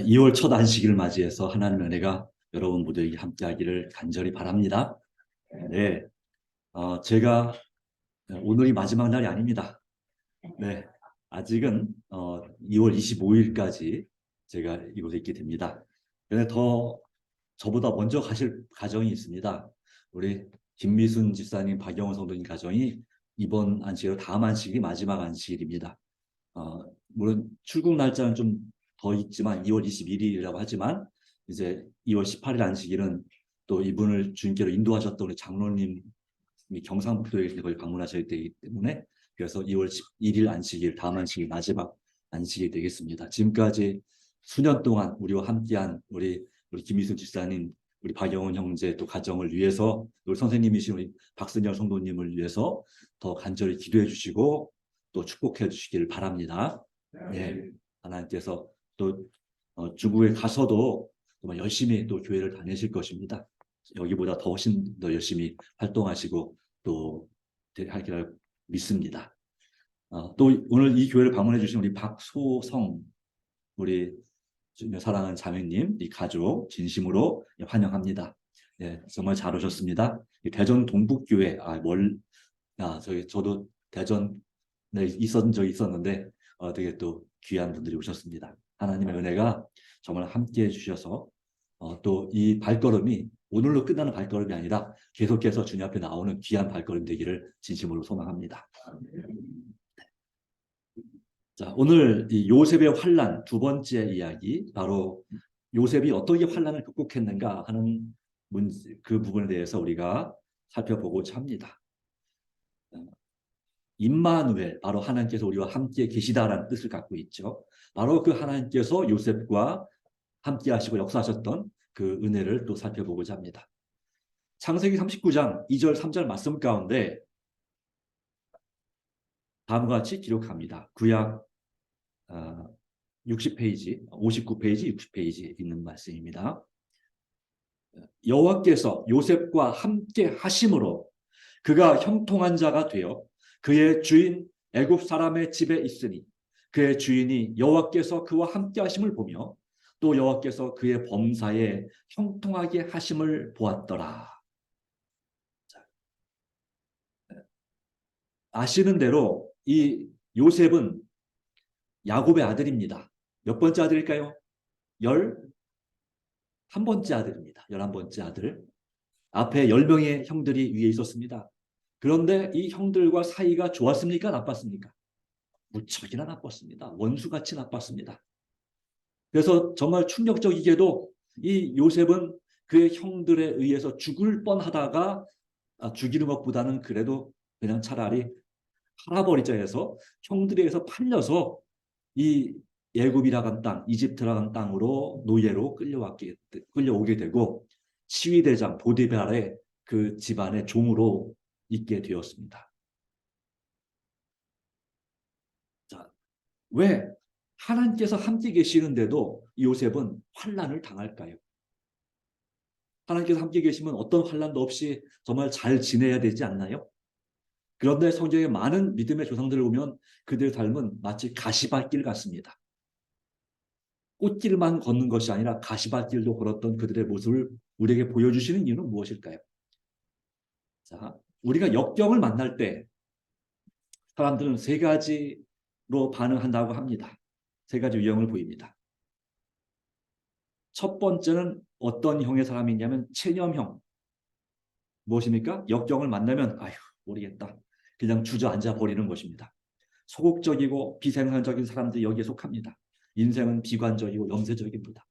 2월 첫 안식일을 맞이해서 하나님의 은혜가 여러분 모두에게 함께하기를 간절히 바랍니다. 네, 제가 오늘이 마지막 날이 아닙니다. 네, 아직은 2월 25일까지 제가 이곳에 있게 됩니다. 그런데 더 저보다 먼저 가실 가정이 있습니다. 우리 김미순 집사님, 박영원 성도님 가정이 이번 안식일, 다음 안식일이 마지막 안식일입니다. 물론 출국 날짜는 좀 더 있지만 2월 21일이라고 하지만 이제 2월 18일 안식일은 또 이분을 주님께로 인도하셨던 우리 장로님이 경상북도에 거의 방문하셔야 되기 때문에 그래서 2월 11일 안식일, 다음 안식일 마지막 안식일이 되겠습니다. 지금까지 수년 동안 우리와 함께한 우리 김희순 집사님, 우리 박영원 형제 또 가정을 위해서 우리 선생님이신 우리 박선열 성도님을 위해서 더 간절히 기도해 주시고 또 축복해 주시기를 바랍니다. 네, 하나님께서 또 중국에 가서도 정말 열심히 또 교회를 다니실 것입니다. 여기보다 더 훨씬 더 열심히 활동하시고 또 하기를 믿습니다. 또 오늘 이 교회를 방문해 주신 우리 박소성 우리 사랑하는 자매님, 이 가족 진심으로 환영합니다. 네, 정말 잘 오셨습니다. 대전 동북교회 저도 대전에 있었던 적이 있었는데 되게 또 귀한 분들이 오셨습니다. 하나님의 은혜가 정말 함께해 주셔서 또 이 발걸음이 오늘로 끝나는 발걸음이 아니라 계속해서 주님 앞에 나오는 귀한 발걸음 되기를 진심으로 소망합니다. 자, 오늘 이 요셉의 환난 두 번째 이야기, 바로 요셉이 어떻게 환난을 극복했는가 하는 그 부분에 대해서 우리가 살펴보고자 합니다. 임마누엘, 바로 하나님께서 우리와 함께 계시다라는 뜻을 갖고 있죠. 바로 그 하나님께서 요셉과 함께 하시고 역사하셨던 그 은혜를 또 살펴보고자 합니다. 창세기 39장 2절 3절 말씀 가운데 다음과 같이 기록합니다. 구약 60페이지, 59페이지, 60페이지에 있는 말씀입니다. 여호와께서 요셉과 함께 하심으로 그가 형통한 자가 되어 그의 주인 애굽 사람의 집에 있으니 그의 주인이 여호와께서 그와 함께 하심을 보며 또 여호와께서 그의 범사에 형통하게 하심을 보았더라. 아시는 대로 이 요셉은 야곱의 아들입니다. 몇 번째 아들일까요? 11번째 아들입니다. 11번째 아들. 앞에 10명의 형들이 위에 있었습니다. 그런데 이 형들과 사이가 좋았습니까? 나빴습니까? 무척이나 나빴습니다. 원수같이 나빴습니다. 그래서 정말 충격적이게도 이 요셉은 그의 형들에 의해서 죽을 뻔하다가 죽이는 것보다는 그래도 그냥 차라리 팔아버리자 해서 형들에 의해서 팔려서 이 애굽이라는 땅, 이집트라는 땅으로 노예로 끌려오게 되고 시위대장 보디발의 그 집안의 종으로 있게 되었습니다. 자, 왜 하나님께서 함께 계시는데도 요셉은 환난을 당할까요? 하나님께서 함께 계시면 어떤 환난도 없이 정말 잘 지내야 되지 않나요? 그런데 성경에 많은 믿음의 조상들을 보면 그들의 삶은 마치 가시밭길 같습니다. 꽃길만 걷는 것이 아니라 가시밭길도 걸었던 그들의 모습을 우리에게 보여주시는 이유는 무엇일까요? 자, 우리가 역경을 만날 때 사람들은 세 가지로 반응한다고 합니다. 세 가지 유형을 보입니다. 첫 번째는 어떤 형의 사람이냐면 체념형. 무엇입니까? 역경을 만나면 아휴 모르겠다. 그냥 주저앉아 버리는 것입니다. 소극적이고 비생산적인 사람들이 여기에 속합니다. 인생은 비관적이고 염세적입니다.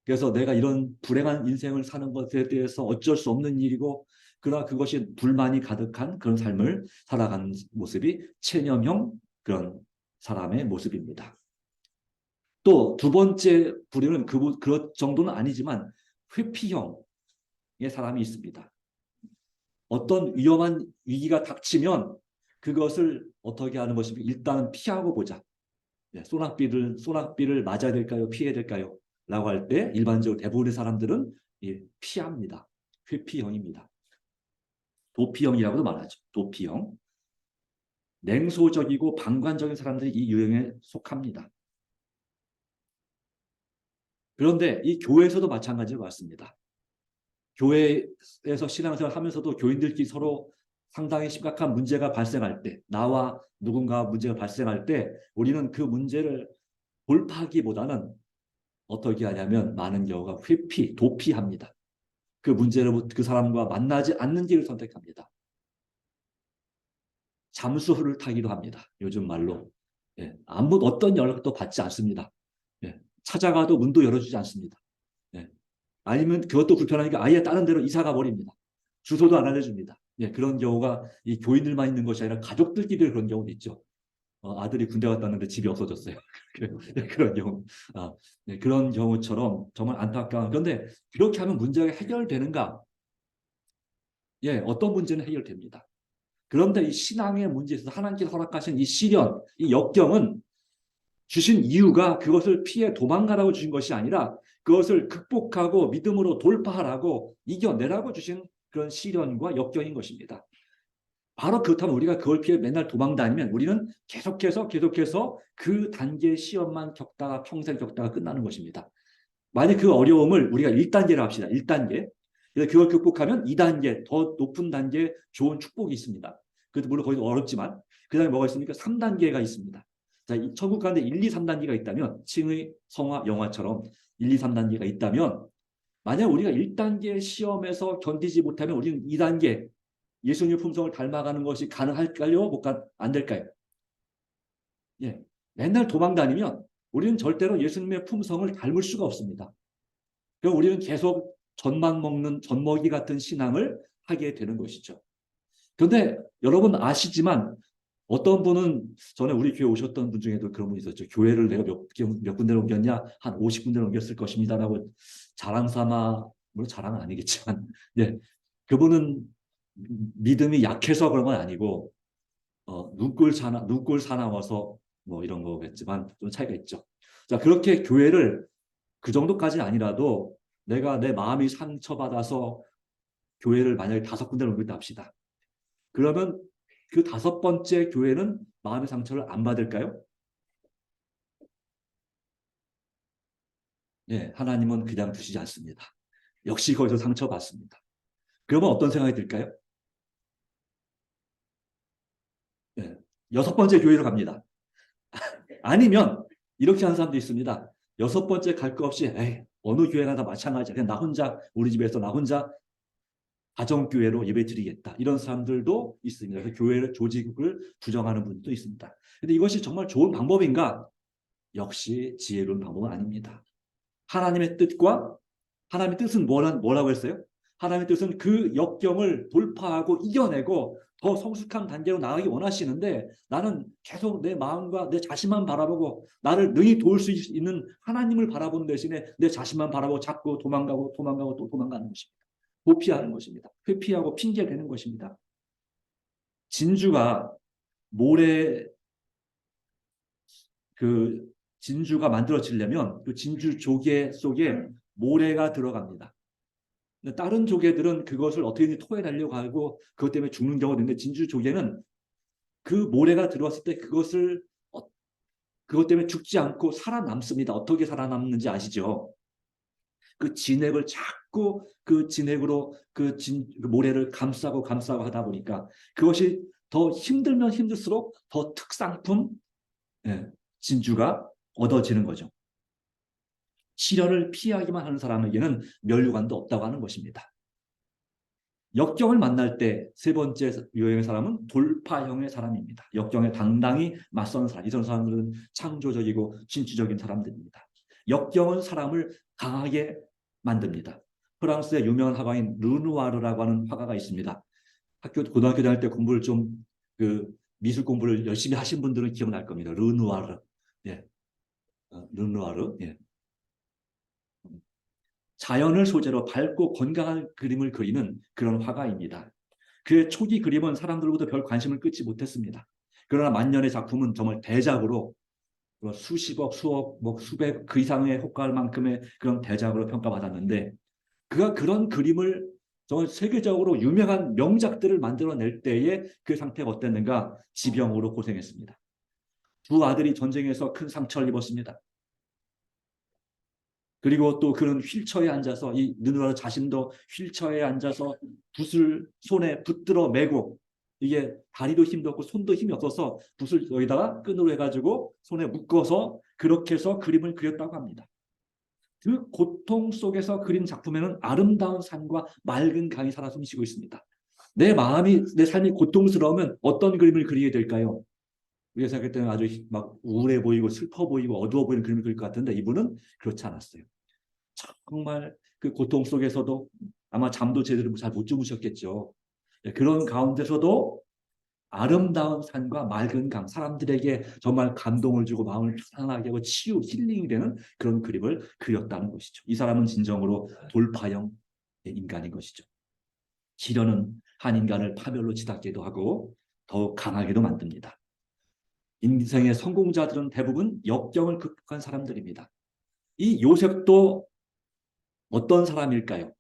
그래서 내가 이런 불행한 인생을 사는 것에 대해서 어쩔 수 없는 일이고 그러나 그것이 불만이 가득한 그런 삶을 살아가는 모습이 체념형 그런 사람의 모습입니다. 또 두 번째 부류는 그런 정도는 아니지만 회피형의 사람이 있습니다. 어떤 위험한 위기가 닥치면 그것을 어떻게 하는 것입니까? 일단은 피하고 보자. 소낙비를 맞아야 될까요? 피해야 될까요? 라고 할 때 일반적으로 대부분의 사람들은 피합니다. 회피형입니다. 도피형이라고도 말하죠. 도피형. 냉소적이고 방관적인 사람들이 이 유형에 속합니다. 그런데 이 교회에서도 마찬가지로 맞습니다. 교회에서 신앙생활 하면서도 교인들끼리 서로 상당히 심각한 문제가 발생할 때, 나와 누군가 문제가 발생할 때 우리는 그 문제를 돌파하기보다는 어떻게 하냐면 많은 경우가 도피합니다. 그 문제를 그 사람과 만나지 않는 길을 선택합니다. 잠수를 타기도 합니다. 요즘 말로. 예, 어떤 연락도 받지 않습니다. 예, 찾아가도 문도 열어주지 않습니다. 예, 아니면 그것도 불편하니까 아예 다른 데로 이사가 버립니다. 주소도 안 알려줍니다. 예, 그런 경우가 이 교인들만 있는 것이 아니라 가족들끼리 그런 경우도 있죠. 아들이 군대 갔다 왔는데 집이 없어졌어요. 그런 경우. 그런 경우처럼 정말 안타까운. 그런데 그렇게 하면 문제가 해결되는가? 예, 어떤 문제는 해결됩니다. 그런데 이 신앙의 문제에서 하나님께서 허락하신 이 시련, 이 역경은 주신 이유가 그것을 피해 도망가라고 주신 것이 아니라 그것을 극복하고 믿음으로 돌파하라고 이겨내라고 주신 그런 시련과 역경인 것입니다. 바로 그렇다면 우리가 그걸 피해 맨날 도망다니면 우리는 계속해서 그 단계의 시험만 겪다가 평생 겪다가 끝나는 것입니다. 만약 그 어려움을 우리가 1단계로 합시다. 1단계. 그걸 극복하면 2단계, 더 높은 단계에 좋은 축복이 있습니다. 그래도 물론 거기도 어렵지만 그 다음에 뭐가 있습니까? 3단계가 있습니다. 자, 천국 가운데 1, 2, 3단계가 있다면 칭의, 성화, 영화처럼 1, 2, 3단계가 있다면 만약 우리가 1단계 시험에서 견디지 못하면 우리는 2단계 예수님의 품성을 닮아가는 것이 가능할까요? 안 될까요? 예. 맨날 도망 다니면 우리는 절대로 예수님의 품성을 닮을 수가 없습니다. 그럼 우리는 계속 젖만 먹는 젖먹이 같은 신앙을 하게 되는 것이죠. 그런데 여러분 아시지만 어떤 분은 전에 우리 교회 오셨던 분 중에도 그런 분이 있었죠. 교회를 내가 몇 군데를 옮겼냐? 한 50군데를 옮겼을 것입니다라고 자랑 삼아, 물론 자랑은 아니겠지만, 예. 그분은 믿음이 약해서 그런 건 아니고, 눈꼴 사나워서 뭐 이런 거겠지만 좀 차이가 있죠. 자, 그렇게 교회를 그 정도까지는 아니라도 내가 내 마음이 상처받아서 교회를 만약에 5군데를 옮긴다 합시다. 그러면 그 5번째 교회는 마음의 상처를 안 받을까요? 예, 하나님은 그냥 두시지 않습니다. 역시 거기서 상처받습니다. 그러면 어떤 생각이 들까요? 예, 6번째 교회로 갑니다. 아니면 이렇게 하는 사람도 있습니다. 6번째 갈 거 없이 에이, 어느 교회나 다 마찬가지야. 그냥 나 혼자 우리 집에서 나 혼자 가정교회로 예배드리겠다. 이런 사람들도 있습니다. 그래서 교회를 조직을 부정하는 분도 있습니다. 근데 이것이 정말 좋은 방법인가? 역시 지혜로운 방법은 아닙니다. 하나님의 뜻과 하나님의 뜻은 뭐라고 했어요? 하나님의 뜻은 그 역경을 돌파하고 이겨내고 더 성숙한 단계로 나가기 원하시는데 나는 계속 내 마음과 내 자신만 바라보고 나를 능히 도울 수 있는 하나님을 바라보는 대신에 내 자신만 바라보고 자꾸 도망가고 또 도망가는 것입니다. 도피하는 것입니다. 회피하고 핑계대는 것입니다. 진주가 모래 그 진주가 만들어지려면 그 진주 조개 속에 모래가 들어갑니다. 다른 조개들은 그것을 어떻게든 토해 달려고 하고 그것 때문에 죽는 경우도 있는데 진주 조개는 그 모래가 들어왔을 때 그것 때문에 죽지 않고 살아남습니다. 어떻게 살아남는지 아시죠? 그 진액을 자꾸 그 진액으로 그 모래를 감싸고 하다 보니까 그것이 더 힘들면 힘들수록 더 특상품 예, 진주가 얻어지는 거죠. 시련을 피하기만 하는 사람에게는 면류관도 없다고 하는 것입니다. 역경을 만날 때 3번째 유형의 사람은 돌파형의 사람입니다. 역경에 당당히 맞서는 사람. 이런 사람들은 창조적이고 진취적인 사람들입니다. 역경은 사람을 강하게 만듭니다. 프랑스의 유명한 화가인 르누아르라고 하는 화가가 있습니다. 고등학교 다닐 때 공부를 미술 공부를 열심히 하신 분들은 기억날 겁니다. 르누아르. 예. 르누아르. 예. 자연을 소재로 밝고 건강한 그림을 그리는 그런 화가입니다. 그의 초기 그림은 사람들로부터 별 관심을 끌지 못했습니다. 그러나 만년의 작품은 정말 대작으로 수십억, 수억, 수백 그 이상의 효과할 만큼의 그런 대작으로 평가받았는데 그가 그런 그림을 정말 세계적으로 유명한 명작들을 만들어낼 때에 그 상태가 어땠는가? 지병으로 고생했습니다. 2 아들이 전쟁에서 큰 상처를 입었습니다. 그리고 또 그는 휠체어에 앉아서 이 느느라 자신도 휠체어에 앉아서 붓을 손에 붙들어 메고 이게 다리도 힘도 없고 손도 힘이 없어서 붓을 여기다가 끈으로 해가지고 손에 묶어서 그렇게 해서 그림을 그렸다고 합니다. 그 고통 속에서 그린 작품에는 아름다운 산과 맑은 강이 살아 숨쉬고 있습니다. 내 마음이 내 삶이 고통스러우면 어떤 그림을 그리게 될까요? 우리가 생각할 때는 아주 막 우울해 보이고 슬퍼 보이고 어두워 보이는 그림을 그릴 것 같은데 이분은 그렇지 않았어요. 정말 그 고통 속에서도 아마 잠도 제대로 잘 못 주무셨겠죠. 그런 가운데서도 아름다운 산과 맑은 강, 사람들에게 정말 감동을 주고 마음을 편안하게 하고 치유, 힐링이 되는 그런 그림을 그렸다는 것이죠. 이 사람은 진정으로 돌파형 인간인 것이죠. 시련은 한 인간을 파멸로 치닫기도 하고 더욱 강하게도 만듭니다. 인생의 성공자들은 대부분 역경을 극복한 사람들입니다. 이 요셉도 어떤 사람일까요?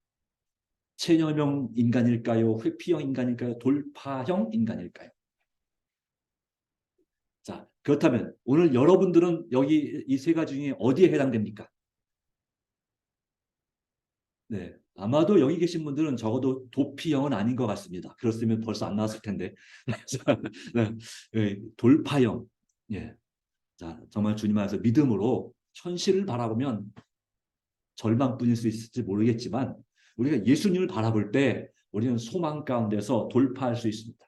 체념형 인간일까요? 회피형 인간일까요? 돌파형 인간일까요? 자, 그렇다면 오늘 여러분들은 여기 이 세 가지 중에 어디에 해당됩니까? 네, 아마도 여기 계신 분들은 적어도 도피형은 아닌 것 같습니다. 그렇으면 벌써 안 나왔을 텐데. 네, 네, 돌파형. 예. 자, 정말 주님 안에서 믿음으로 현실을 바라보면 절망뿐일 수 있을지 모르겠지만 우리가 예수님을 바라볼 때 우리는 소망 가운데서 돌파할 수 있습니다.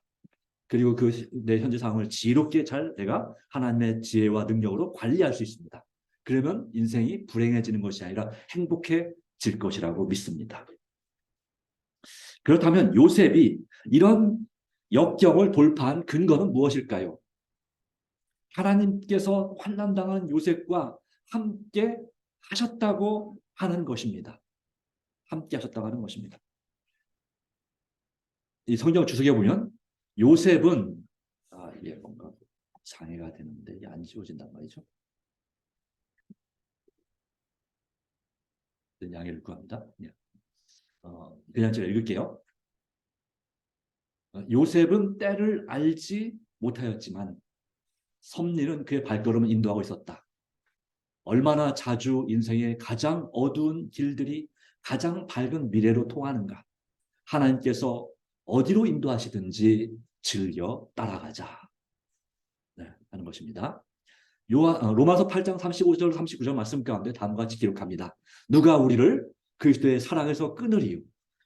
그리고 그 내 현재 상황을 지혜롭게 잘 내가 하나님의 지혜와 능력으로 관리할 수 있습니다. 그러면 인생이 불행해지는 것이 아니라 행복해질 것이라고 믿습니다. 그렇다면 요셉이 이런 역경을 돌파한 근거는 무엇일까요? 하나님께서 환난당한 요셉과 함께 하셨다고 하는 것입니다. 함께 하셨다고 하는 것입니다. 이 성경 주석에 보면 요셉은 이게 뭔가 장애가 되는데 이게 안 지워진단 말이죠. 양해를 구합니다. 그냥 제가 읽을게요. 요셉은 때를 알지 못하였지만 섭리는 그의 발걸음을 인도하고 있었다. 얼마나 자주 인생의 가장 어두운 길들이 가장 밝은 미래로 통하는가. 하나님께서 어디로 인도하시든지 즐겨 따라가자. 네, 하는 것입니다. 로마서 8장 35절 39절 말씀 가운데 다음과 같이 기록합니다. 누가 우리를 그리스도의 사랑에서 끊으리요.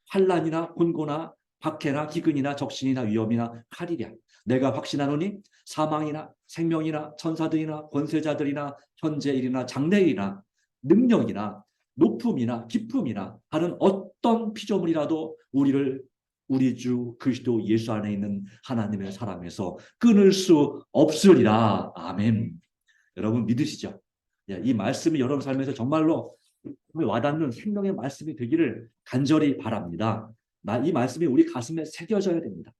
환난이나 곤고나 박해나 기근이나 적신이나 위험이나 칼이랴. 내가 확신하노니 사망이나 생명이나 천사들이나 권세자들이나 현재 일이나 장래일이나 능력이나 높음이나 기쁨이나 다른 어떤 피조물이라도 우리를 우리 주 그리스도 예수 안에 있는 하나님의 사랑에서 끊을 수 없으리라. 아멘. 여러분 믿으시죠? 이 말씀이 여러분 삶에서 정말로 와닿는 생명의 말씀이 되기를 간절히 바랍니다. 이 말씀이 우리 가슴에 새겨져야 됩니다.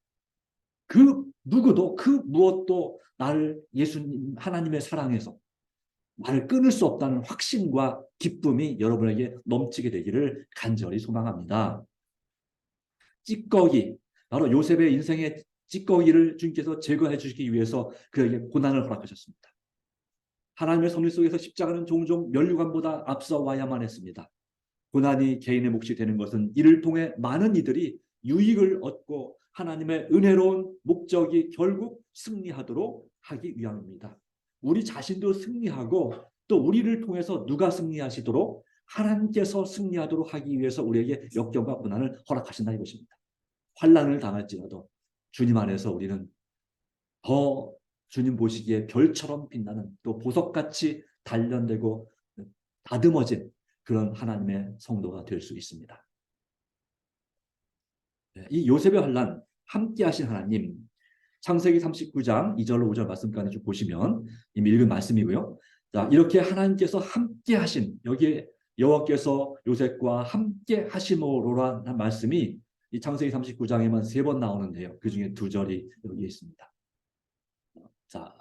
그 누구도 그 무엇도 나를 예수님 하나님의 사랑에서 나를 끊을 수 없다는 확신과 기쁨이 여러분에게 넘치게 되기를 간절히 소망합니다. 찌꺼기, 바로 요셉의 인생의 찌꺼기를 주님께서 제거해 주시기 위해서 그에게 고난을 허락하셨습니다. 하나님의 섭리 속에서 십자가는 종종 면류관보다 앞서 와야만 했습니다. 고난이 개인의 몫이 되는 것은 이를 통해 많은 이들이 유익을 얻고 하나님의 은혜로운 목적이 결국 승리하도록 하기 위함입니다. 우리 자신도 승리하고 또 우리를 통해서 누가 승리하시도록 하나님께서 승리하도록 하기 위해서 우리에게 역경과 고난을 허락하신다 이것입니다. 환난을 당할지라도 주님 안에서 우리는 더 주님 보시기에 별처럼 빛나는 또 보석같이 단련되고 다듬어진 그런 하나님의 성도가 될 수 있습니다. 이 요셉의 환난 함께 하신 하나님, 창세기 39장 2절로 5절 말씀까지 좀 보시면 이미 읽은 말씀이고요. 자, 이렇게 하나님께서 함께 하신, 여기에 여호와께서 요셉과 함께 하심으로라는 말씀이 이 창세기 39장에만 3번 나오는데요. 그 중에 2절이 여기 있습니다. 자,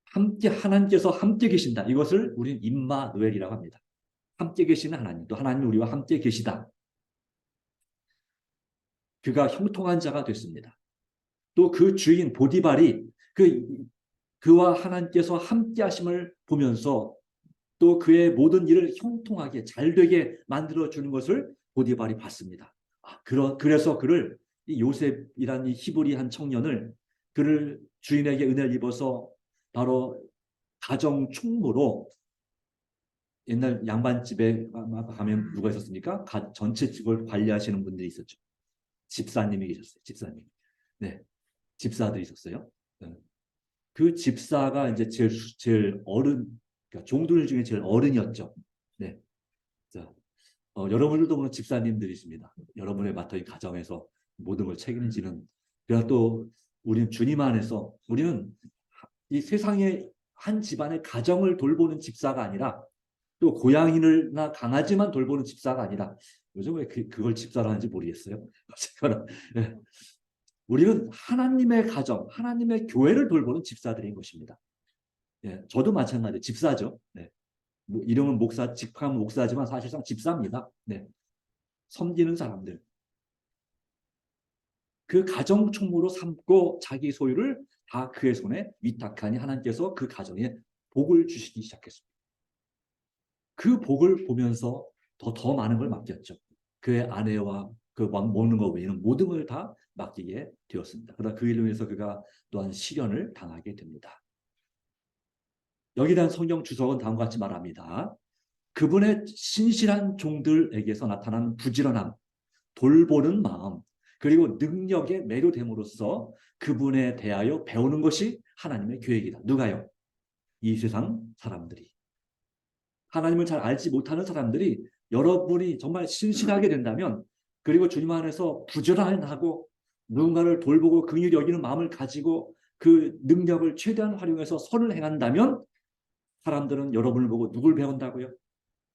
함께 하나님께서 함께 계신다. 이것을 우리는 임마누엘이라고 합니다. 함께 계시는 하나님, 또 하나님 우리와 함께 계시다. 그가 형통한 자가 됐습니다. 또 그 주인 보디발이 그와 하나님께서 함께 하심을 보면서 또 그의 모든 일을 형통하게 잘 되게 만들어 주는 것을 보디발이 봤습니다. 그래서 그를 이 요셉이라는 이 히브리 한 청년을 그를 주인에게 은혜를 입어서 바로 가정 총무로 옛날 양반집에 가면 누가 있었습니까? 전체 집을 관리하시는 분들이 있었죠. 집사님이 계셨어요. 집사님. 네, 집사들이 있었어요. 네. 그 집사가 이제 제일 어른, 그러니까 종들 중에 제일 어른이었죠. 네. 자, 여러분들도 물론 집사님들이십니다. 여러분의 맡은 가정에서 모든 걸 책임지는. 그러나 또 우리는 주님 안에서 우리는 이 세상의 한 집안의 가정을 돌보는 집사가 아니라 또 고양이나 강아지만 돌보는 집사가 아니라 요즘 왜 그걸 집사로 하는지 모르겠어요. 네. 우리는 하나님의 가정, 하나님의 교회를 돌보는 집사들인 것입니다. 예, 저도 마찬가지 집사죠. 네. 이름은 직함 목사지만 사실상 집사입니다. 네. 섬기는 사람들. 그 가정 총무로 삼고 자기 소유를 다 그의 손에 위탁하니 하나님께서 그 가정에 복을 주시기 시작했습니다. 그 복을 보면서 더 많은 걸 맡겼죠. 그의 아내와 그 먹는 것 외에는 모든 걸 다 맡기게 되었습니다. 그러나 그 일로 인해서 그가 또한 시련을 당하게 됩니다. 여기에 대한 성경 주석은 다음과 같이 말합니다. 그분의 신실한 종들에게서 나타나는 부지런함, 돌보는 마음, 그리고 능력에 매료됨으로써 그분에 대하여 배우는 것이 하나님의 계획이다. 누가요? 이 세상 사람들이. 하나님을 잘 알지 못하는 사람들이 여러분이 정말 신실하게 된다면, 그리고 주님 안에서 부지런하고 누군가를 돌보고 긍휼히 여기는 마음을 가지고 그 능력을 최대한 활용해서 선을 행한다면 사람들은 여러분을 보고 누굴 배운다고요?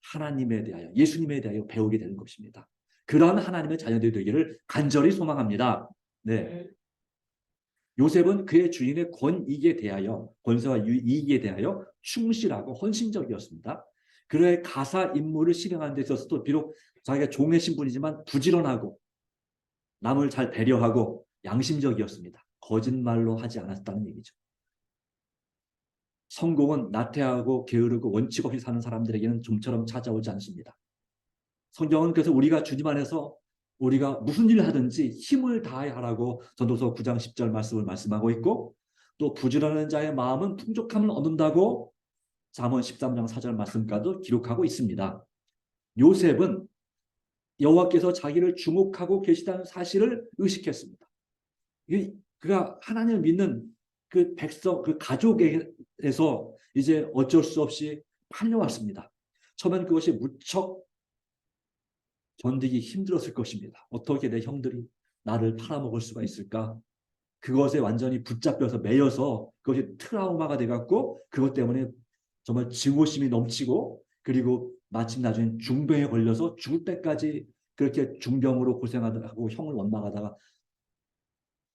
하나님에 대하여, 예수님에 대하여 배우게 되는 것입니다. 그러한 하나님의 자녀들이 되기를 간절히 소망합니다. 네. 요셉은 그의 주인의 권익에 대하여, 권세와 이익에 대하여 충실하고 헌신적이었습니다. 그의 가사 임무를 실행하는 데 있어서도 비록 자기가 종의 신분이지만 부지런하고 남을 잘 배려하고 양심적이었습니다. 거짓말로 하지 않았다는 얘기죠. 성공은 나태하고 게으르고 원칙 없이 사는 사람들에게는 좀처럼 찾아오지 않습니다. 성경은 그래서 우리가 주님 안에서 우리가 무슨 일을 하든지 힘을 다해 하라고 전도서 9장 10절 말씀을 말씀하고 있고, 또 부지런한 자의 마음은 풍족함을 얻는다고 잠언 13장 4절 말씀까지도 기록하고 있습니다. 요셉은 여호와께서 자기를 주목하고 계시다는 사실을 의식했습니다. 그가 하나님을 믿는 그 백성, 그 가족에서 이제 어쩔 수 없이 팔려왔습니다. 처음엔 그것이 무척 견디기 힘들었을 것입니다. 어떻게 내 형들이 나를 팔아먹을 수가 있을까? 그것에 완전히 붙잡혀서 매여서 그것이 트라우마가 돼갖고 그것 때문에 정말 증오심이 넘치고, 그리고 마침 나중에 중병에 걸려서 죽을 때까지 그렇게 중병으로 고생하고 형을 원망하다가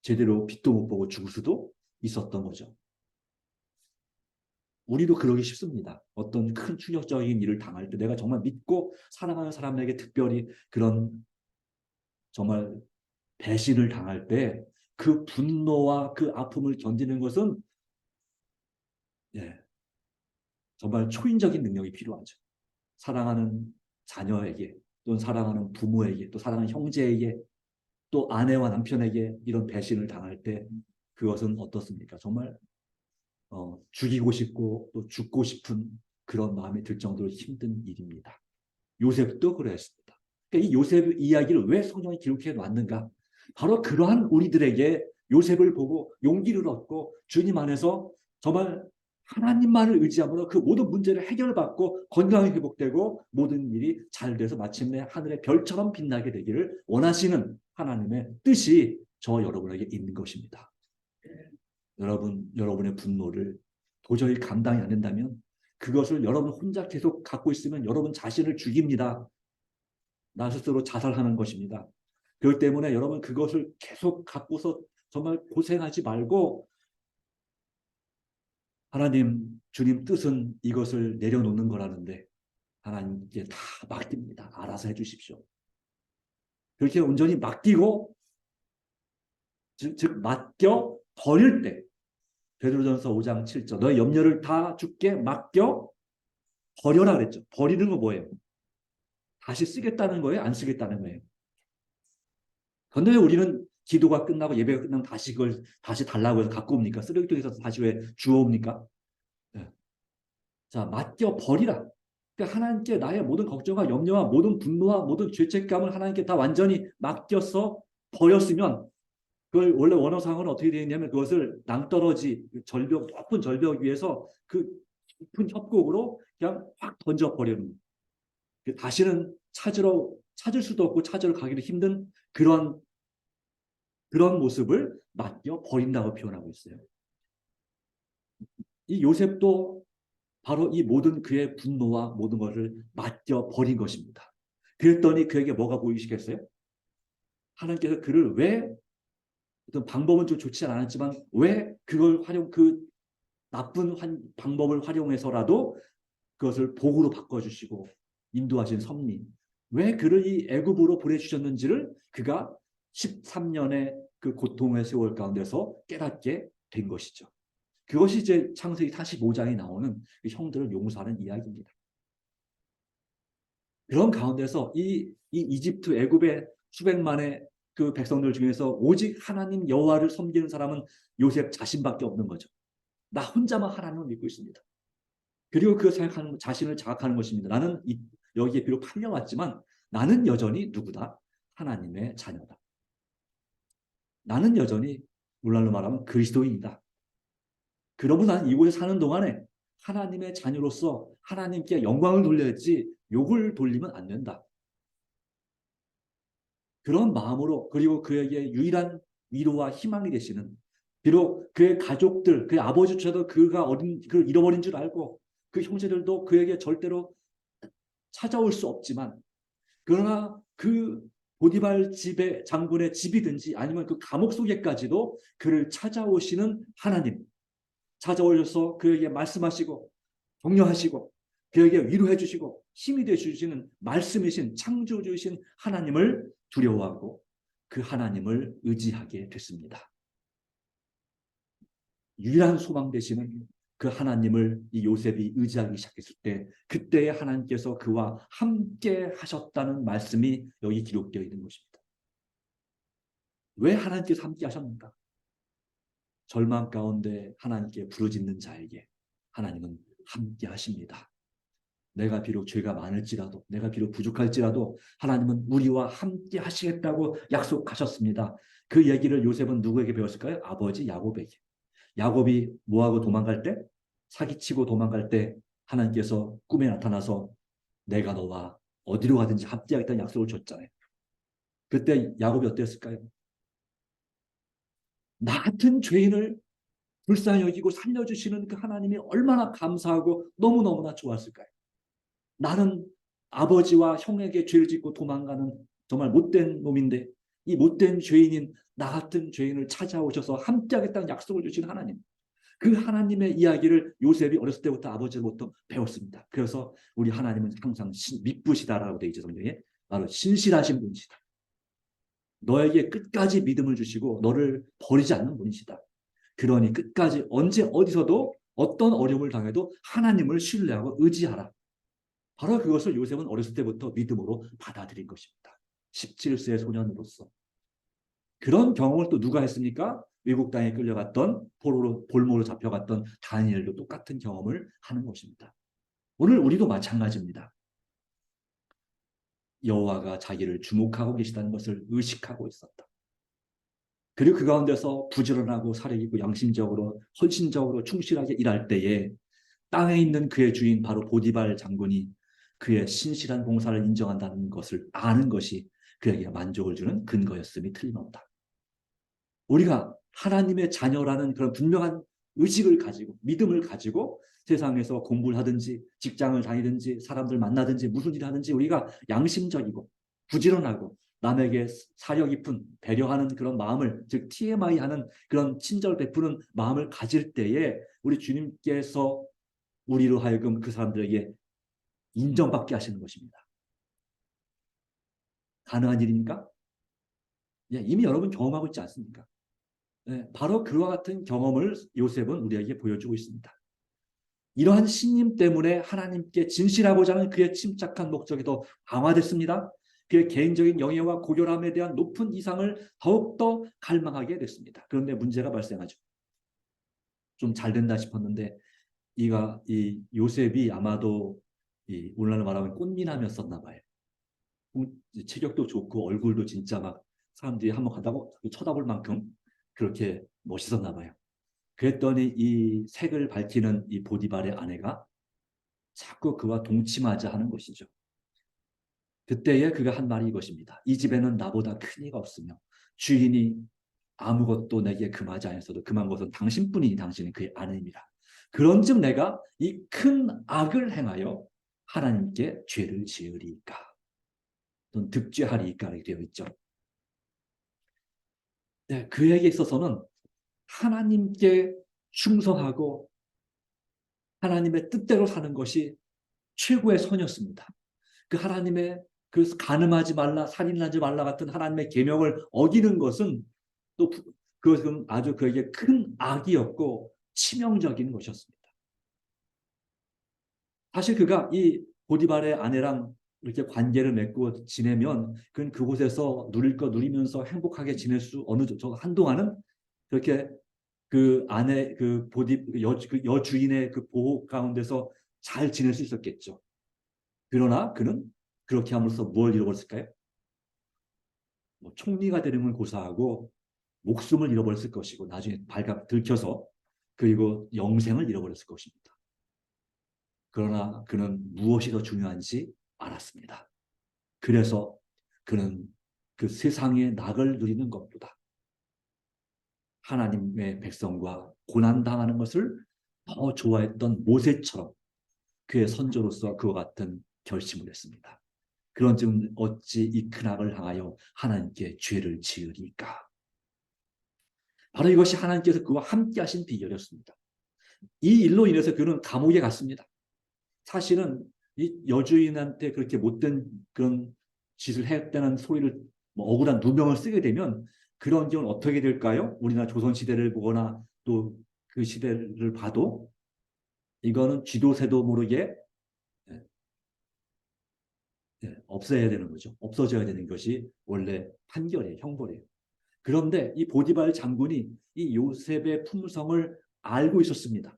제대로 빛도 못 보고 죽을 수도 있었던 거죠. 우리도 그러기 쉽습니다. 어떤 큰 충격적인 일을 당할 때 내가 정말 믿고 사랑하는 사람에게 특별히 그런 정말 배신을 당할 때 그 분노와 그 아픔을 견디는 것은 정말 초인적인 능력이 필요하죠. 사랑하는 자녀에게, 또는 사랑하는 부모에게, 또 사랑하는 형제에게, 또 아내와 남편에게 이런 배신을 당할 때 그것은 어떻습니까? 정말 죽이고 싶고 또 죽고 싶은 그런 마음이 들 정도로 힘든 일입니다. 요셉도 그랬습니다. 그러니까 이 요셉 이야기를 왜 성경에 기록해 놨는가? 바로 그러한 우리들에게 요셉을 보고 용기를 얻고 주님 안에서 정말 하나님만을 의지함으로 그 모든 문제를 해결받고 건강이 회복되고 모든 일이 잘 돼서 마침내 하늘의 별처럼 빛나게 되기를 원하시는 하나님의 뜻이 저 여러분에게 있는 것입니다. 여러분의 분노를 도저히 감당이 안 된다면 그것을 여러분 혼자 계속 갖고 있으면 여러분 자신을 죽입니다. 나 스스로 자살하는 것입니다. 그렇기 때문에 여러분 그것을 계속 갖고서 정말 고생하지 말고, 하나님, 주님 뜻은 이것을 내려놓는 거라는데 하나님께 다 맡깁니다. 알아서 해주십시오. 그렇게 온전히 맡기고, 즉 맡겨 버릴 때, 베드로전서 5장 7절 너의 염려를 다 주께 맡겨 버려라 그랬죠. 버리는 거 뭐예요? 다시 쓰겠다는 거예요? 안 쓰겠다는 거예요? 그런데 우리는 기도가 끝나고 예배가 끝나면 다시 그걸 다시 달라고 해서 갖고 옵니까? 쓰레기통에서 다시 왜 주워옵니까? 네. 자, 맡겨 버리라. 그러니까 하나님께 나의 모든 걱정과 염려와 모든 분노와 모든 죄책감을 하나님께 다 완전히 맡겨서 버렸으면 그걸 원래 원어상은 어떻게 되어 있냐면 그것을 낭떠러지 절벽 높은 절벽 위에서 그 깊은 협곡으로 그냥 확 던져 버리는 다시는 찾을 수도 없고 찾으러 가기도 힘든 그런 모습을 맡겨 버린다고 표현하고 있어요. 이 요셉도 바로 이 모든 그의 분노와 모든 것을 맡겨 버린 것입니다. 그랬더니 그에게 뭐가 보이시겠어요? 하나님께서 그를 왜 어떤 방법은 좀 좋지 않았지만 왜 그걸 그 나쁜 방법을 활용해서라도 그것을 복으로 바꿔주시고 인도하신 섭리. 왜 그를 이 애굽으로 보내주셨는지를 그가 13년의 그 고통의 세월 가운데서 깨닫게 된 것이죠. 그것이 이제 창세기 45장에 나오는 그 형들을 용서하는 이야기입니다. 그런 가운데서 이 이집트 애굽의 수백만의 그 백성들 중에서 오직 하나님 여호와를 섬기는 사람은 요셉 자신밖에 없는 거죠. 나 혼자만 하나님을 믿고 있습니다. 그리고 그 생각하는 자신을 자각하는 것입니다. 나는 여기에 비록 팔려왔지만 나는 여전히 누구다? 하나님의 자녀다. 나는 여전히 오늘날로 말하면 그리스도인이다. 그러므로 나는 이곳에 사는 동안에 하나님의 자녀로서 하나님께 영광을 돌려야지 욕을 돌리면 안 된다. 그런 마음으로 그리고 그에게 유일한 위로와 희망이 되시는 비록 그의 가족들, 그의 아버지조차도 그가 그를 잃어버린 줄 알고 그 형제들도 그에게 절대로 찾아올 수 없지만 그러나 그 보디발 집의 장군의 집이든지 아니면 그 감옥 속에까지도 그를 찾아오시는 하나님 찾아오셔서 그에게 말씀하시고 격려하시고 그에게 위로해 주시고 힘이 되어 주시는 말씀이신 창조주이신 하나님을 두려워하고 그 하나님을 의지하게 됐습니다. 유일한 소망 되시는 그 하나님을 이 요셉이 의지하기 시작했을 때 그때의 하나님께서 그와 함께 하셨다는 말씀이 여기 기록되어 있는 것입니다. 왜 하나님께서 함께 하셨는가? 절망 가운데 하나님께 부르짖는 자에게 하나님은 함께 하십니다. 내가 비록 죄가 많을지라도 내가 비록 부족할지라도 하나님은 우리와 함께 하시겠다고 약속하셨습니다. 그 얘기를 요셉은 누구에게 배웠을까요? 아버지 야곱에게. 야곱이 뭐하고 도망갈 때? 사기치고 도망갈 때 하나님께서 꿈에 나타나서 내가 너와 어디로 가든지 함께하겠다는 약속을 줬잖아요. 그때 야곱이 어땠을까요? 나 같은 죄인을 불쌍히 여기고 살려주시는 그 하나님이 얼마나 감사하고 너무너무나 좋았을까요? 나는 아버지와 형에게 죄를 짓고 도망가는 정말 못된 놈인데 이 못된 죄인인 나 같은 죄인을 찾아오셔서 함께하겠다는 약속을 주신 하나님. 그 하나님의 이야기를 요셉이 어렸을 때부터 아버지로부터 배웠습니다. 그래서 우리 하나님은 항상 믿부시다라고 되어 있죠. 성경에. 바로 신실하신 분이시다. 너에게 끝까지 믿음을 주시고 너를 버리지 않는 분이시다. 그러니 끝까지 언제 어디서도 어떤 어려움을 당해도 하나님을 신뢰하고 의지하라. 바로 그것을 요셉은 어렸을 때부터 믿음으로 받아들인 것입니다. 17세의 소년으로서. 그런 경험을 또 누가 했습니까? 외국 땅에 끌려갔던 볼모로 잡혀갔던 다니엘도 똑같은 경험을 하는 것입니다. 오늘 우리도 마찬가지입니다. 여호와가 자기를 주목하고 계시다는 것을 의식하고 있었다. 그리고 그 가운데서 부지런하고 사력있고 양심적으로 헌신적으로 충실하게 일할 때에 땅에 있는 그의 주인 바로 보디발 장군이 그의 신실한 봉사를 인정한다는 것을 아는 것이 그에게 만족을 주는 근거였음이 틀림없다. 우리가 하나님의 자녀라는 그런 분명한 의식을 가지고 믿음을 가지고 세상에서 공부를 하든지 직장을 다니든지 사람들 만나든지 무슨 일을 하든지 우리가 양심적이고 부지런하고 남에게 사려 깊은 배려하는 그런 마음을 즉 TMI하는 그런 친절 베푸는 마음을 가질 때에 우리 주님께서 우리로 하여금 그 사람들에게 인정받게 하시는 것입니다. 가능한 일입니까? 예, 이미 여러분 경험하고 있지 않습니까? 네, 바로 그와 같은 경험을 요셉은 우리에게 보여주고 있습니다. 이러한 신임 때문에 하나님께 진실하고자 하는 그의 침착한 목적이 더 강화됐습니다. 그의 개인적인 영예와 고결함에 대한 높은 이상을 더욱더 갈망하게 됐습니다. 그런데 문제가 발생하죠. 좀 잘 된다 싶었는데 이 요셉이 아마도 오늘날 말하면 꽃미남이었었나 봐요. 체격도 좋고 얼굴도 진짜 막 사람들이 한번 가다고 쳐다볼 만큼 그렇게 멋있었나 봐요. 그랬더니 이 색을 밝히는 이 보디발의 아내가 자꾸 그와 동침하자 하는 것이죠. 그때에 그가 한 말이 이것입니다. 이 집에는 나보다 큰 이가 없으며 주인이 아무것도 내게 금하지 않았어도 금한 것은 당신뿐이니 당신은 그의 아내입니다. 그런즉 내가 이 큰 악을 행하여 하나님께 죄를 지으리까 또는 득죄하리까 이렇게 되어 있죠. 네, 그에게 있어서는 하나님께 충성하고 하나님의 뜻대로 사는 것이 최고의 선이었습니다. 그 하나님의 그 간음하지 말라, 살인하지 말라 같은 하나님의 계명을 어기는 것은 또 그것은 아주 그에게 큰 악이었고 치명적인 것이었습니다. 사실 그가 이 보디발의 아내랑 이렇게 관계를 맺고 지내면 그건 그곳에서 누릴 거 누리면서 행복하게 지낼 수 어느 정도 한동안은 그렇게 그 아내 그 여주인의 그 보호 가운데서 잘 지낼 수 있었겠죠. 그러나 그는 그렇게 함으로써 뭘 잃어버렸을까요? 뭐 총리가 되는 걸 고사하고 목숨을 잃어버렸을 것이고 나중에 들켜서 그리고 영생을 잃어버렸을 것입니다. 그러나 그는 무엇이 더 중요한지 알았습니다. 그래서 그는 그 세상의 낙을 누리는 것보다 하나님의 백성과 고난당하는 것을 더 좋아했던 모세처럼 그의 선조로서 그와 같은 결심을 했습니다. 그런즉 어찌 이 큰 악을 향하여 하나님께 죄를 지으리까. 바로 이것이 하나님께서 그와 함께 하신 비결이었습니다. 이 일로 인해서 그는 감옥에 갔습니다. 사실은 이 여주인한테 그렇게 못된 그런 짓을 했다는 소리를 억울한 누명을 쓰게 되면 그런 경우는 어떻게 될까요? 우리나라 조선시대를 보거나 또 그 시대를 봐도 이거는 쥐도 새도 모르게 없애야 되는 거죠. 없어져야 되는 것이 원래 판결이에요. 형벌이에요. 그런데 이 보디발 장군이 이 요셉의 품성을 알고 있었습니다.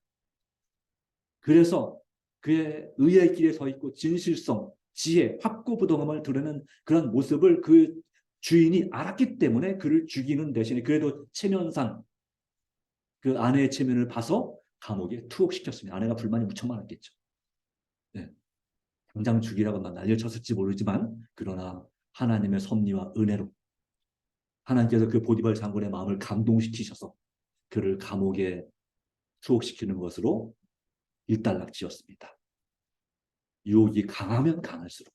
그래서 그의 의의 길에 서 있고 진실성, 지혜, 확고부동함을 드러내는 그런 모습을 그 주인이 알았기 때문에 그를 죽이는 대신에 그래도 체면상 그 아내의 체면을 봐서 감옥에 투옥시켰습니다. 아내가 불만이 무척 많았겠죠. 네. 당장 죽이라고 막 난리쳤을지 모르지만 그러나 하나님의 섭리와 은혜로 하나님께서 그 보디발 장군의 마음을 감동시키셔서 그를 감옥에 투옥시키는 것으로 일단락지었습니다. 유혹이 강하면 강할수록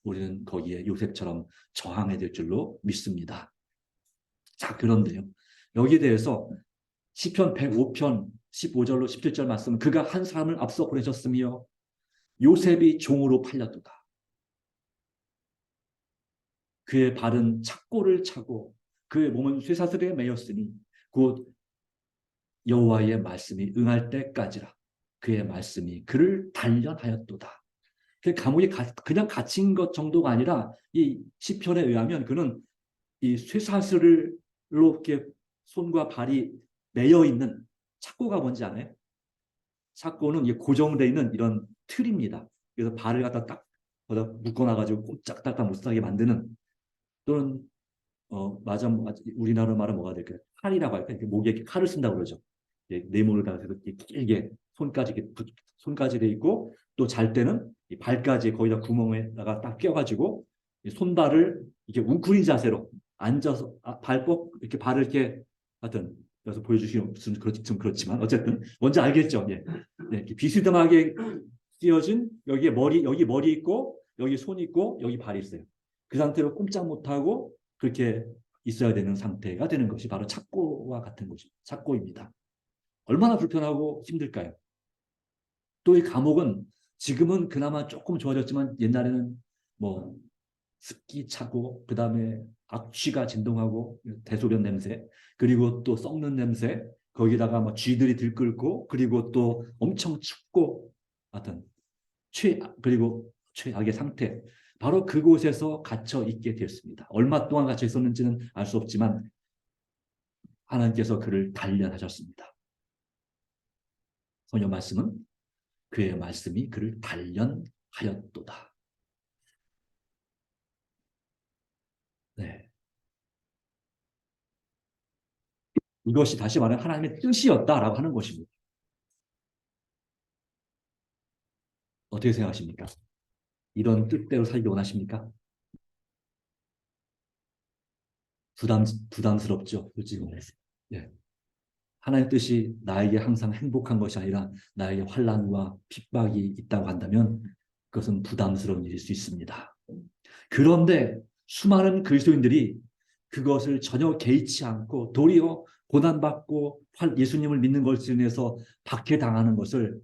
우리는 거기에 요셉처럼 저항해야 될 줄로 믿습니다. 자, 그런데요. 여기에 대해서 시편 105편 15절로 17절 말씀은 그가 한 사람을 앞서 보내셨으며 요셉이 종으로 팔렸도다. 그의 발은 착고를 차고 그의 몸은 쇠사슬에 매였으니 곧 여호와의 말씀이 응할 때까지라. 그의 말씀이 그를 단련하였도다. 그 감옥에 그냥 갇힌 것 정도가 아니라 이 시편에 의하면 그는 이 쇠사슬로 이렇게 손과 발이 매여 있는 착고가 뭔지 아나요? 착고는 고정되어 있는 이런 틀입니다. 그래서 발을 갖다 딱 거기다 묶어놔가지고 꼼짝달싹 못하게 만드는 또는 맞아 우리나라 말은 뭐가 될까요? 칼이라고 할까요? 목에 이렇게 칼을 쓴다고 그러죠. 네모를 다 해서 길게 손까지 돼 있고 또 잘 때는 이 발까지 거기다 구멍에다가 딱 껴가지고 손발을 이렇게 웅크린 자세로 앉아서 발목 이렇게 발을 이렇게 하여튼 그래서 보여주시면 좀 그렇지만 어쨌든 뭔지 알겠죠? 예. 네, 이렇게 비스듬하게 띄어진 여기 머리 있고 여기 손 있고 여기 발이 있어요. 그 상태로 꼼짝 못하고 그렇게 있어야 되는 상태가 되는 것이 바로 착고와 같은 것이 착고입니다. 얼마나 불편하고 힘들까요? 또 이 감옥은 지금은 그나마 조금 좋아졌지만 옛날에는 뭐 습기 차고 그 다음에 악취가 진동하고 대소변 냄새 그리고 또 썩는 냄새 거기다가 뭐 쥐들이 들끓고 그리고 또 엄청 춥고 하여튼 그리고 최악의 상태. 바로 그곳에서 갇혀 있게 되었습니다. 얼마 동안 갇혀 있었는지는 알 수 없지만 하나님께서 그를 단련하셨습니다. 성경 말씀은 그의 말씀이 그를 단련하였도다. 네. 이것이 다시 말하면 하나님의 뜻이었다라고 하는 것입니다. 어떻게 생각하십니까? 이런 뜻대로 살기 원하십니까? 부담스럽죠, 솔직히 말해서. 예. 하나님의 뜻이 나에게 항상 행복한 것이 아니라 나에게 환난과 핍박이 있다고 한다면 그것은 부담스러운 일일 수 있습니다. 그런데 수많은 그리스도인들이 그것을 전혀 개의치 않고 도리어 고난받고 예수님을 믿는 것을 인해서 박해당하는 것을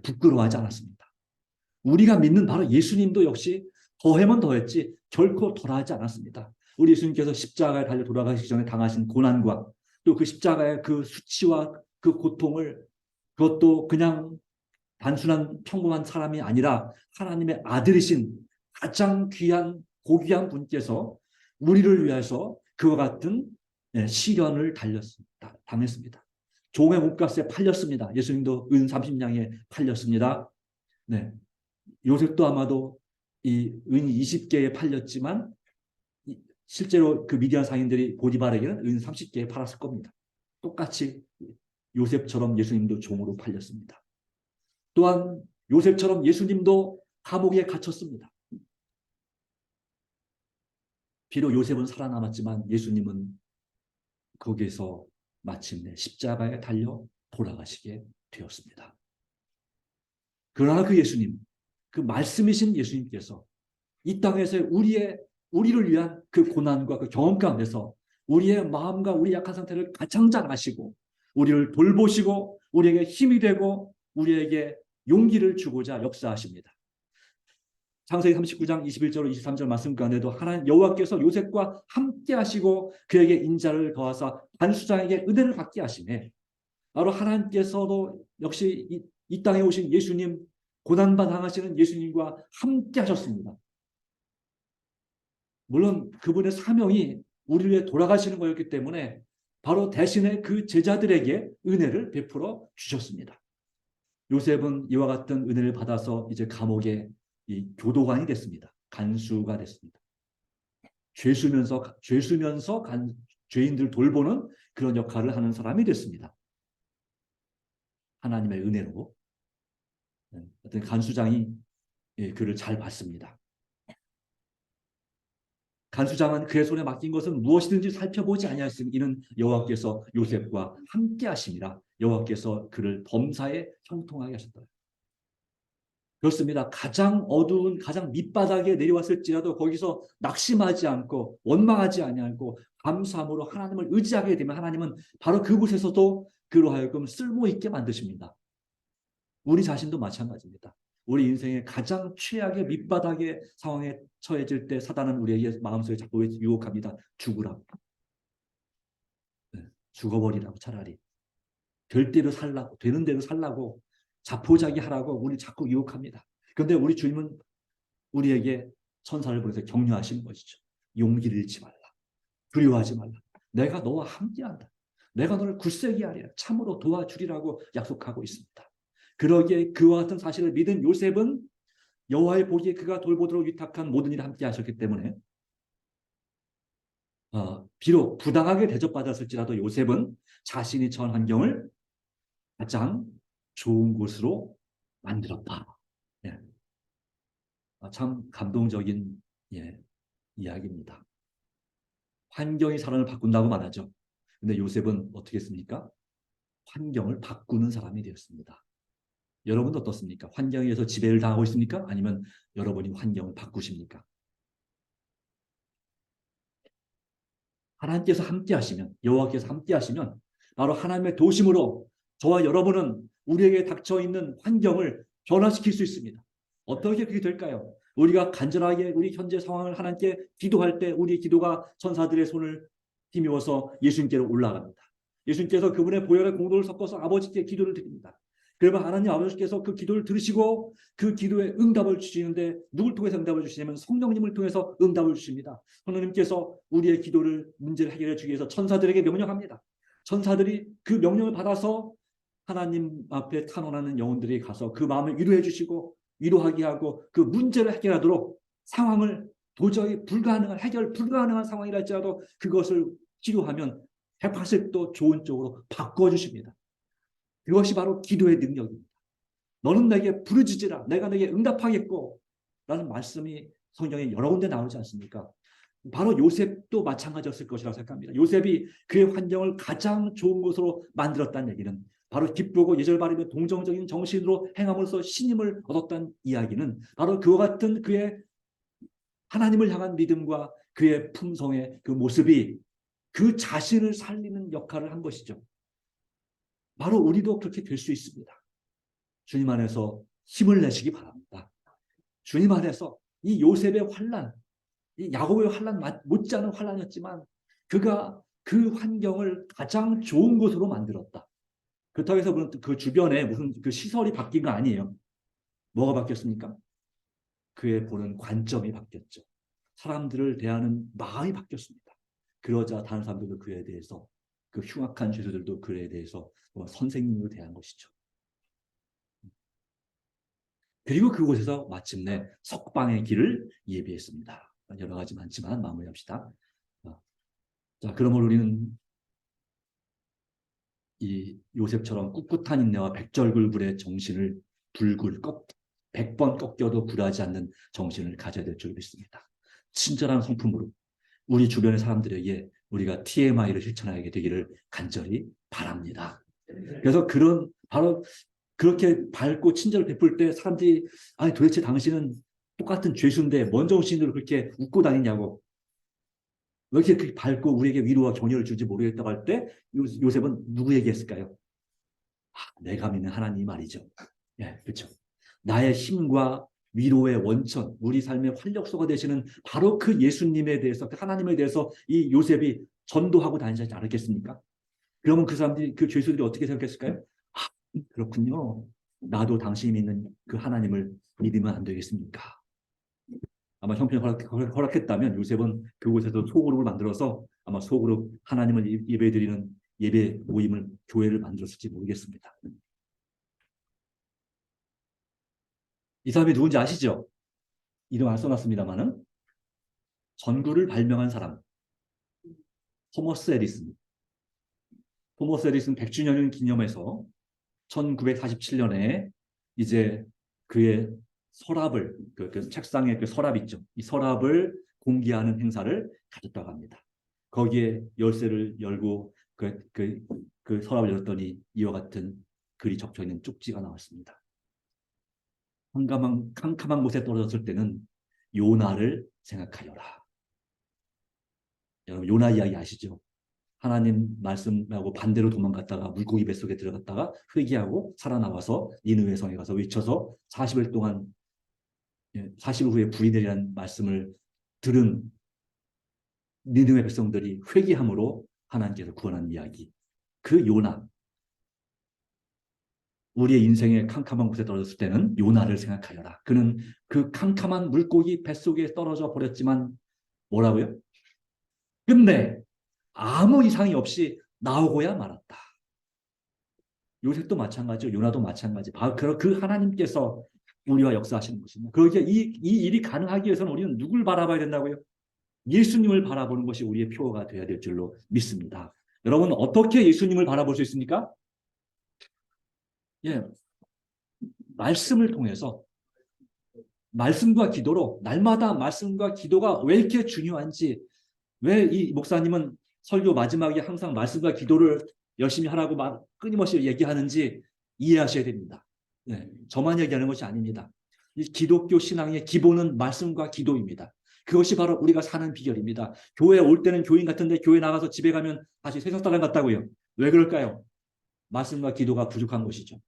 부끄러워하지 않았습니다. 우리가 믿는 바로 예수님도 역시 더하면 더했지 결코 덜하지 않았습니다. 우리 예수님께서 십자가에 달려 돌아가시기 전에 당하신 고난과 또 그 십자가의 그 수치와 그 고통을 그것도 그냥 단순한 평범한 사람이 아니라 하나님의 아들이신 가장 귀한 고귀한 분께서 우리를 위해서 그와 같은 시련을 당했습니다. 종의 몸값에 팔렸습니다. 예수님도 은 30냥에 팔렸습니다. 네. 요셉도 아마도 이 은 20개에 팔렸지만 실제로 그 미디안 상인들이 보디발에게는 은 30개에 팔았을 겁니다. 똑같이 요셉처럼 예수님도 종으로 팔렸습니다. 또한 요셉처럼 예수님도 감옥에 갇혔습니다. 비록 요셉은 살아남았지만 예수님은 거기에서 마침내 십자가에 달려 돌아가시게 되었습니다. 그러나 그 예수님, 그 말씀이신 예수님께서 이 땅에서 우리를 위한 그 고난과 그 경험 가운데서 우리의 마음과 우리 약한 상태를 가장 잘 아시고 우리를 돌보시고 우리에게 힘이 되고 우리에게 용기를 주고자 역사하십니다. 창세기 39장 21절 23절 말씀 가운데도 하나님 여호와께서 요셉과 함께 하시고 그에게 인자를 더하사 반수장에게 은혜를 받게 하시네. 바로 하나님께서도 역시 이 땅에 오신 예수님, 고난당하시는 예수님과 함께 하셨습니다. 물론 그분의 사명이 우리를 위해 돌아가시는 거였기 때문에 바로 대신에 그 제자들에게 은혜를 베풀어 주셨습니다. 요셉은 이와 같은 은혜를 받아서 이제 감옥에 이 교도관이 됐습니다. 간수가 됐습니다. 죄수면서 죄인들 돌보는 그런 역할을 하는 사람이 됐습니다. 하나님의 은혜로 어떤 간수장이 그를 잘 봤습니다. 간수장은 그의 손에 맡긴 것은 무엇이든지 살펴보지 아니하였으니 이는 여호와께서 요셉과 함께 하심이라. 여호와께서 그를 범사에 형통하게 하셨다. 그렇습니다. 가장 어두운 가장 밑바닥에 내려왔을지라도 거기서 낙심하지 않고 원망하지 아니하고 감사함으로 하나님을 의지하게 되면 하나님은 바로 그곳에서도 그로 하여금 쓸모있게 만드십니다. 우리 자신도 마찬가지입니다. 우리 인생의 가장 최악의 밑바닥의 상황에 처해질 때 사단은 우리에게 마음속에 자꾸 유혹합니다. 죽으라고. 죽어버리라고 차라리. 될 대로 살라고, 되는 대로 살라고, 자포자기 하라고 우리 자꾸 유혹합니다. 그런데 우리 주님은 우리에게 천사를 보내서 격려하시는 것이죠. 용기를 잃지 말라. 두려워하지 말라. 내가 너와 함께한다. 내가 너를 굳세게 하리라. 참으로 도와주리라고 약속하고 있습니다. 그러기에 그와 같은 사실을 믿은 요셉은 여호와의 보기에 그가 돌보도록 위탁한 모든 일을 함께 하셨기 때문에 비록 부당하게 대접받았을지라도 요셉은 자신이 처한 환경을 가장 좋은 곳으로 만들었다. 예. 참 감동적인 이야기입니다. 환경이 사람을 바꾼다고 말하죠. 근데 요셉은 어떻게 했습니까? 환경을 바꾸는 사람이 되었습니다. 여러분도 어떻습니까? 환경에 의해서 지배를 당하고 있습니까? 아니면 여러분이 환경을 바꾸십니까? 하나님께서 함께 하시면, 여호와께서 함께 하시면 바로 하나님의 도심으로 저와 여러분은 우리에게 닥쳐있는 환경을 변화시킬 수 있습니다. 어떻게 그게 될까요? 우리가 간절하게 우리 현재 상황을 하나님께 기도할 때 우리 기도가 천사들의 손을 힘입어서 예수님께로 올라갑니다. 예수님께서 그분의 보혈의 공로를 섞어서 아버지께 기도를 드립니다. 그러면 하나님 아버지께서 그 기도를 들으시고 그 기도에 응답을 주시는데 누굴 통해서 응답을 주시냐면 성령님을 통해서 응답을 주십니다. 성령님께서 우리의 기도를 문제를 해결해 주기 위해서 천사들에게 명령합니다. 천사들이 그 명령을 받아서 하나님 앞에 탄원하는 영혼들이 가서 그 마음을 위로해 주시고 위로하게 하고 그 문제를 해결하도록 상황을 도저히 불가능한 해결 불가능한 상황이라 할지라도 그것을 치료하면 180도 좋은 쪽으로 바꿔주십니다. 그것이 바로 기도의 능력입니다. 너는 내게 부르짖으라 내가 내게 응답하겠고 라는 말씀이 성경에 여러 군데 나오지 않습니까? 바로 요셉도 마찬가지였을 것이라고 생각합니다. 요셉이 그의 환경을 가장 좋은 곳으로 만들었다는 얘기는 바로 기쁘고 예절 바르며 동정적인 정신으로 행함으로써 신임을 얻었다는 이야기는 바로 그와 같은 그의 하나님을 향한 믿음과 그의 품성의 그 모습이 그 자신을 살리는 역할을 한 것이죠. 바로 우리도 그렇게 될 수 있습니다. 주님 안에서 힘을 내시기 바랍니다. 주님 안에서 이 요셉의 환난, 이 야곱의 환난 못지않은 환난이었지만 그가 그 환경을 가장 좋은 곳으로 만들었다. 그렇다고 해서 그 주변에 무슨 그 시설이 바뀐 거 아니에요. 뭐가 바뀌었습니까? 그의 보는 관점이 바뀌었죠. 사람들을 대하는 마음이 바뀌었습니다. 그러자 다른 사람들도 그에 대해서 그 흉악한 죄수들도 그에 대해서 선생님으로 대한 것이죠. 그리고 그곳에서 마침내 석방의 길을 예비했습니다. 여러 가지 많지만 마무리합시다. 자, 그러므로 우리는 이 요셉처럼 꿋꿋한 인내와 백절굴불의 정신을 100번 꺾여도 굴하지 않는 정신을 가져야 될 줄 믿습니다. 친절한 성품으로 우리 주변의 사람들에게 우리가 TMI를 실천하게 되기를 간절히 바랍니다. 그래서 바로 그렇게 밝고 친절을 베풀 때 사람들이 아니 도대체 당신은 똑같은 죄수인데 뭔 정신으로 그렇게 웃고 다니냐고 왜 이렇게 밝고 우리에게 위로와 격려를 주지 모르겠다고 할 때 요셉은 누구에게 했을까요? 내가 믿는 하나님 말이죠. 예, 그렇죠. 나의 힘과 위로의 원천, 우리 삶의 활력소가 되시는 바로 그 예수님에 대해서, 그 하나님에 대해서 이 요셉이 전도하고 다니지 않았겠습니까? 그러면 그 사람들이, 그 죄수들이 어떻게 생각했을까요? 그렇군요. 나도 당신이 믿는 그 하나님을 믿으면 안 되겠습니까? 아마 형편이 허락했다면 요셉은 그곳에서 소그룹을 만들어서 아마 속으로 하나님을 예배드리는 예배 모임을, 교회를 만들었을지 모르겠습니다. 이 사람이 누군지 아시죠? 이름 안 써놨습니다만은 전구를 발명한 사람 토머스 에디슨. 토머스 에디슨 100주년을 기념해서 1947년에 이제 그의 서랍을 그 책상에 그 서랍 있죠. 이 서랍을 공개하는 행사를 가졌다고 합니다. 거기에 열쇠를 열고 그 서랍을 열었더니 이와 같은 글이 적혀 있는 쪽지가 나왔습니다. 캄캄한 곳에 떨어졌을 때는 요나를 생각하여라. 여러분 요나 이야기 아시죠? 하나님 말씀하고 반대로 도망갔다가 물고기 뱃속에 들어갔다가 회개하고 살아나와서 니느웨 성에 가서 외쳐서 40일 동안 40일 후에 불이 내리라는 말씀을 들은 니느웨 백성들이 회개함으로 하나님께서 구원한 이야기. 그 요나. 우리의 인생의 캄캄한 곳에 떨어졌을 때는 요나를 생각하여라. 그는 그 캄캄한 물고기 뱃속에 떨어져 버렸지만 뭐라고요? 근데 아무 이상이 없이 나오고야 말았다. 요셉도 마찬가지고 요나도 마찬가지. 바로 그 하나님께서 우리와 역사하시는 것입니다. 그러기에 이 일이 가능하기 위해서는 우리는 누굴 바라봐야 된다고요? 예수님을 바라보는 것이 우리의 표어가 되어야 될 줄로 믿습니다. 여러분 어떻게 예수님을 바라볼 수 있습니까? 예, 말씀을 통해서 말씀과 기도로 날마다 말씀과 기도가 왜 이렇게 중요한지 왜 이 목사님은 설교 마지막에 항상 말씀과 기도를 열심히 하라고 끊임없이 얘기하는지 이해하셔야 됩니다. 네, 저만 얘기하는 것이 아닙니다. 이 기독교 신앙의 기본은 말씀과 기도입니다. 그것이 바로 우리가 사는 비결입니다. 교회에 올 때는 교인 같은데 교회 나가서 집에 가면 다시 세상사람 같다고요. 왜 그럴까요? 말씀과 기도가 부족한 것이죠.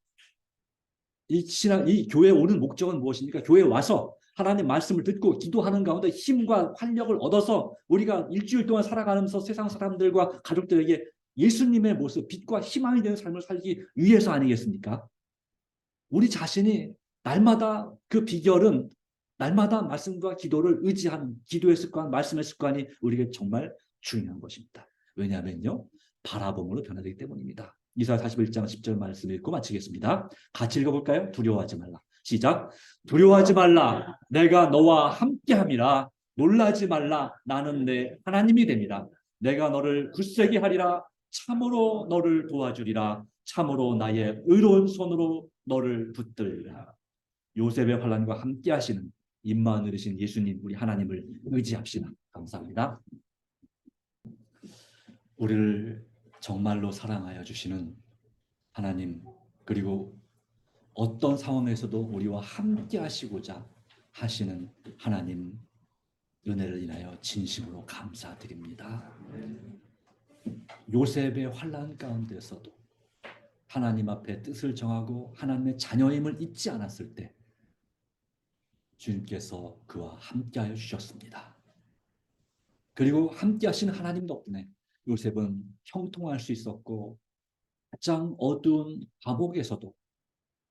이 교회에 오는 목적은 무엇입니까? 교회에 와서 하나님 말씀을 듣고 기도하는 가운데 힘과 활력을 얻어서 우리가 일주일 동안 살아가면서 세상 사람들과 가족들에게 예수님의 모습, 빛과 희망이 되는 삶을 살기 위해서 아니겠습니까? 우리 자신이 날마다 그 비결은 날마다 말씀과 기도를 의지하는 기도의 습관, 말씀의 습관이 우리에게 정말 중요한 것입니다. 왜냐하면요, 바라봄으로 변화되기 때문입니다. 이사야 41장 10절 말씀 읽고 마치겠습니다. 같이 읽어볼까요? 두려워하지 말라. 시작. 두려워하지 말라. 내가 너와 함께함이라. 놀라지 말라. 나는 내 하나님이 됨이라. 내가 너를 굳세게 하리라. 참으로 너를 도와주리라. 참으로 나의 의로운 손으로 너를 붙들리라. 요셉의 환난과 함께 하시는 임마누엘이신 예수님, 우리 하나님을 의지합시다. 감사합니다. 우리를 정말로 사랑하여 주시는 하나님, 그리고 어떤 상황에서도 우리와 함께 하시고자 하시는 하나님 은혜를 인하여 진심으로 감사드립니다. 요셉의 환난 가운데서도 하나님 앞에 뜻을 정하고 하나님의 자녀임을 잊지 않았을 때 주님께서 그와 함께하여 주셨습니다. 그리고 함께 하시는 하나님 덕분에 요셉은 형통할 수 있었고 가장 어두운 감옥에서도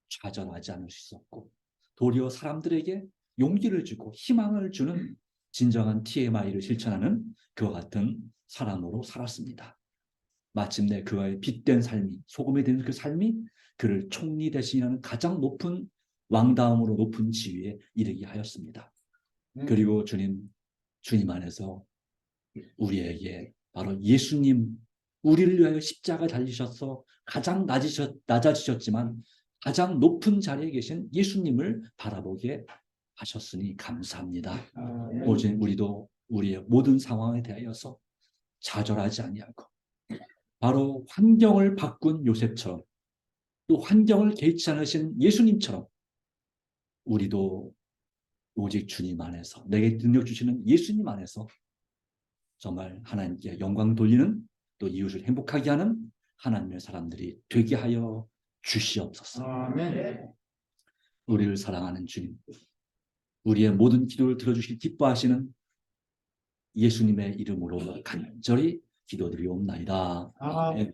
좌절하지 않을 수 있었고 도리어 사람들에게 용기를 주고 희망을 주는 진정한 TMI를 실천하는 그와 같은 사람으로 살았습니다. 마침내 그와의 빛된 삶이, 소금이 된 그 삶이 그를 총리 대신하는 가장 높은 왕다움으로 높은 지위에 이르게 하였습니다. 그리고 주님 안에서 우리에게 바로 예수님, 우리를 위하여 십자가 달리셔서 가장 낮아지셨지만 가장 높은 자리에 계신 예수님을 바라보게 하셨으니 감사합니다. 오직 우리도 우리의 모든 상황에 대하여서 좌절하지 아니하고 바로 환경을 바꾼 요셉처럼 또 환경을 개의치 않으신 예수님처럼 우리도 오직 주님 안에서 내게 능력 주시는 예수님 안에서 정말 하나님께 영광 돌리는 또 이웃을 행복하게 하는 하나님의 사람들이 되게 하여 주시옵소서. 아멘. 우리를 사랑하는 주님, 우리의 모든 기도를 들어주실 기뻐하시는 예수님의 이름으로 간절히 기도드리옵나이다. 아멘.